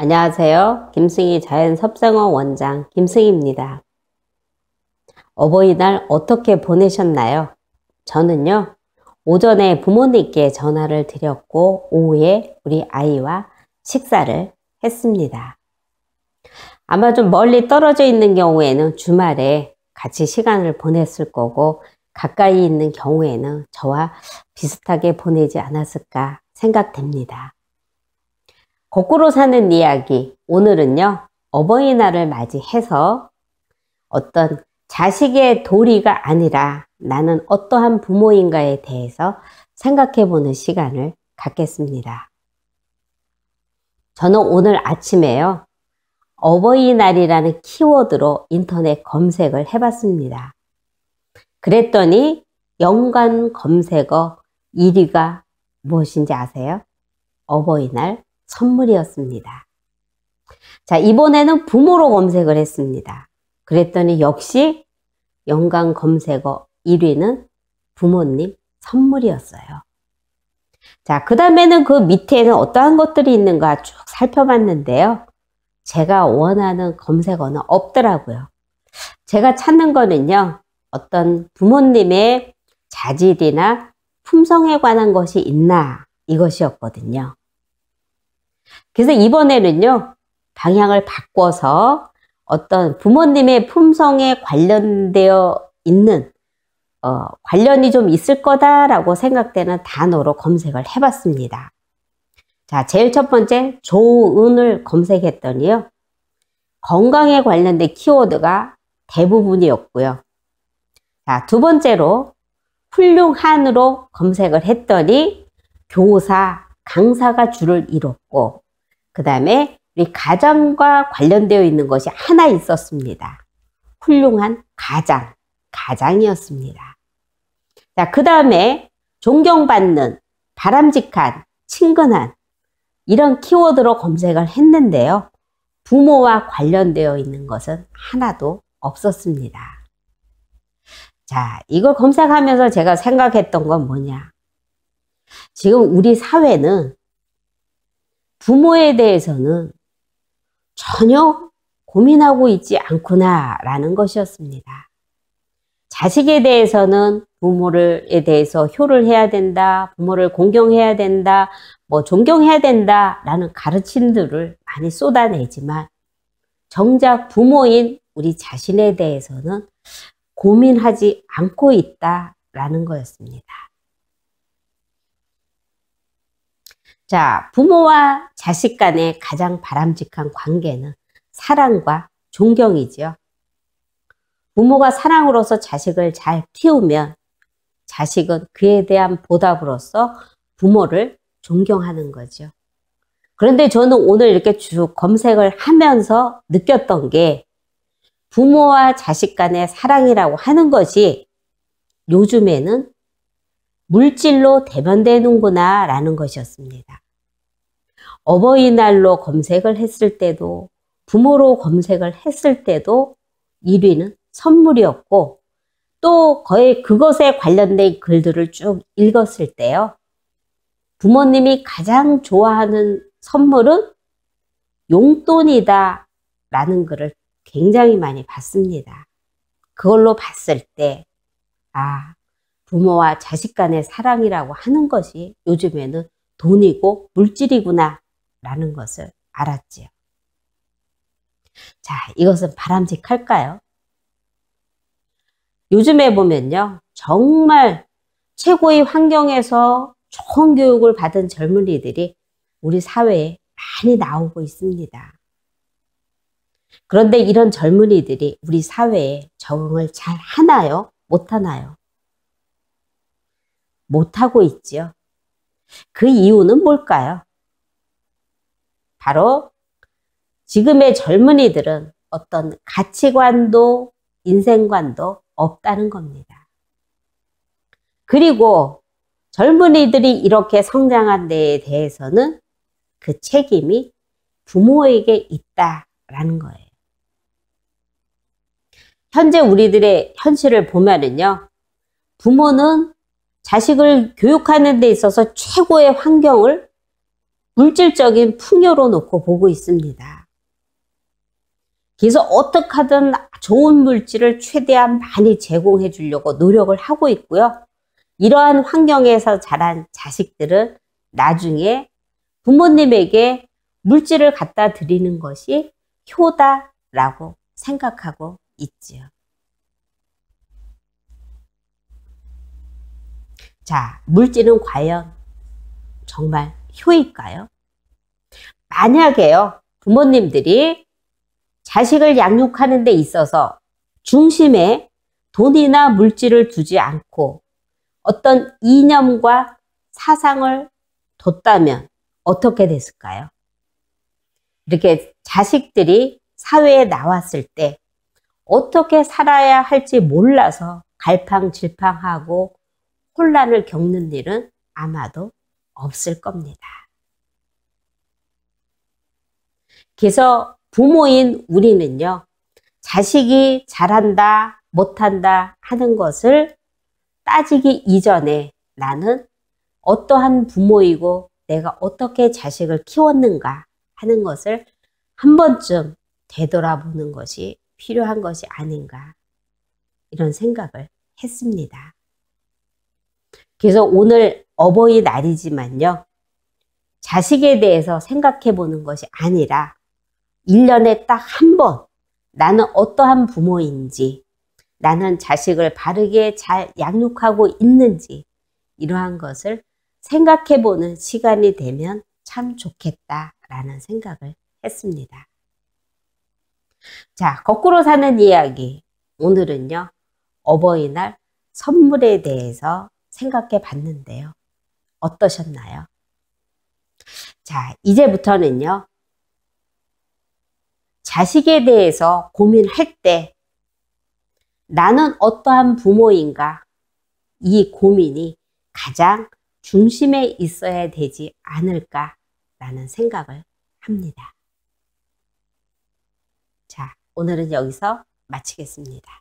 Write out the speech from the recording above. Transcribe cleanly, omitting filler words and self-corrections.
안녕하세요. 김승희 자연섭생원 원장 김승희입니다. 어버이날 어떻게 보내셨나요? 저는요, 오전에 부모님께 전화를 드렸고 오후에 우리 아이와 식사를 했습니다. 아마 좀 멀리 떨어져 있는 경우에는 주말에 같이 시간을 보냈을 거고, 가까이 있는 경우에는 저와 비슷하게 보내지 않았을까 생각됩니다. 거꾸로 사는 이야기, 오늘은요, 어버이날을 맞이해서 어떤 자식의 도리가 아니라 나는 어떠한 부모인가에 대해서 생각해보는 시간을 갖겠습니다. 저는 오늘 아침에요, 어버이날이라는 키워드로 인터넷 검색을 해봤습니다. 그랬더니 연관 검색어 1위가 무엇인지 아세요? 어버이날 선물이었습니다. 자, 이번에는 부모로 검색을 했습니다. 그랬더니 역시 연관 검색어 1위는 부모님 선물이었어요. 자, 그 다음에는 그 밑에는 어떠한 것들이 있는가 쭉 살펴봤는데요. 제가 원하는 검색어는 없더라고요. 제가 찾는 거는요, 어떤 부모님의 자질이나 품성에 관한 것이 있나, 이것이었거든요. 그래서 이번에는요, 방향을 바꿔서 어떤 부모님의 품성에 관련되어 있는, 관련이 좀 있을 거다라고 생각되는 단어로 검색을 해봤습니다. 자, 제일 첫 번째, 조은을 검색했더니요, 건강에 관련된 키워드가 대부분이었고요. 자, 두 번째로, 훌륭한으로 검색을 했더니, 교사, 강사가 줄을 이뤘고, 그 다음에 우리 가장과 관련되어 있는 것이 하나 있었습니다. 훌륭한 가장, 가장이었습니다. 자, 그 다음에 존경받는, 바람직한, 친근한 이런 키워드로 검색을 했는데요. 부모와 관련되어 있는 것은 하나도 없었습니다. 자, 이걸 검색하면서 제가 생각했던 건 뭐냐? 지금 우리 사회는 부모에 대해서는 전혀 고민하고 있지 않구나 라는 것이었습니다. 자식에 대해서는 부모에 대해서 효를 해야 된다, 부모를 공경해야 된다, 존경해야 된다 라는 가르침들을 많이 쏟아내지만 정작 부모인 우리 자신에 대해서는 고민하지 않고 있다라는 거였습니다. 자, 부모와 자식 간의 가장 바람직한 관계는 사랑과 존경이죠. 부모가 사랑으로서 자식을 잘 키우면 자식은 그에 대한 보답으로서 부모를 존경하는 거죠. 그런데 저는 오늘 이렇게 쭉 검색을 하면서 느꼈던 게 부모와 자식 간의 사랑이라고 하는 것이 요즘에는 물질로 대변되는구나 라는 것이었습니다. 어버이날로 검색을 했을 때도, 부모로 검색을 했을 때도 1위는 선물이었고, 또 거의 그것에 관련된 글들을 쭉 읽었을 때요, 부모님이 가장 좋아하는 선물은 용돈이다 라는 글을 굉장히 많이 봤습니다. 그걸로 봤을 때, 부모와 자식 간의 사랑이라고 하는 것이 요즘에는 돈이고 물질이구나 라는 것을 알았지요. 자, 이것은 바람직할까요? 요즘에 보면요, 정말 최고의 환경에서 좋은 교육을 받은 젊은이들이 우리 사회에 많이 나오고 있습니다. 그런데 이런 젊은이들이 우리 사회에 적응을 잘 하나요? 못하나요? 못하고 있지요. 그 이유는 뭘까요? 바로 지금의 젊은이들은 어떤 가치관도 인생관도 없다는 겁니다. 그리고 젊은이들이 이렇게 성장한 데에 대해서는 그 책임이 부모에게 있다라는 거예요. 현재 우리들의 현실을 보면은요, 부모는 자식을 교육하는 데 있어서 최고의 환경을 물질적인 풍요로 놓고 보고 있습니다. 그래서 어떻게 하든 좋은 물질을 최대한 많이 제공해 주려고 노력을 하고 있고요. 이러한 환경에서 자란 자식들은 나중에 부모님에게 물질을 갖다 드리는 것이 효다라고 생각하고 있지요. 자, 물질은 과연 정말 효일까요? 만약에요, 부모님들이 자식을 양육하는 데 있어서 중심에 돈이나 물질을 두지 않고 어떤 이념과 사상을 뒀다면 어떻게 됐을까요? 이렇게 자식들이 사회에 나왔을 때 어떻게 살아야 할지 몰라서 갈팡질팡하고 혼란을 겪는 일은 아마도 없을 겁니다. 그래서 부모인 우리는요, 자식이 잘한다, 못한다 하는 것을 따지기 이전에 나는 어떠한 부모이고 내가 어떻게 자식을 키웠는가 하는 것을 한 번쯤 되돌아보는 것이 필요한 것이 아닌가, 이런 생각을 했습니다. 그래서 오늘 어버이날이지만요, 자식에 대해서 생각해 보는 것이 아니라 1년에 딱 한 번 나는 어떠한 부모인지, 나는 자식을 바르게 잘 양육하고 있는지, 이러한 것을 생각해 보는 시간이 되면 참 좋겠다라는 생각을 했습니다. 자, 거꾸로 사는 이야기. 오늘은요, 어버이날 선물에 대해서 생각해 봤는데요. 어떠셨나요? 자, 이제부터는요, 자식에 대해서 고민할 때 나는 어떠한 부모인가, 이 고민이 가장 중심에 있어야 되지 않을까라는 생각을 합니다. 자, 오늘은 여기서 마치겠습니다.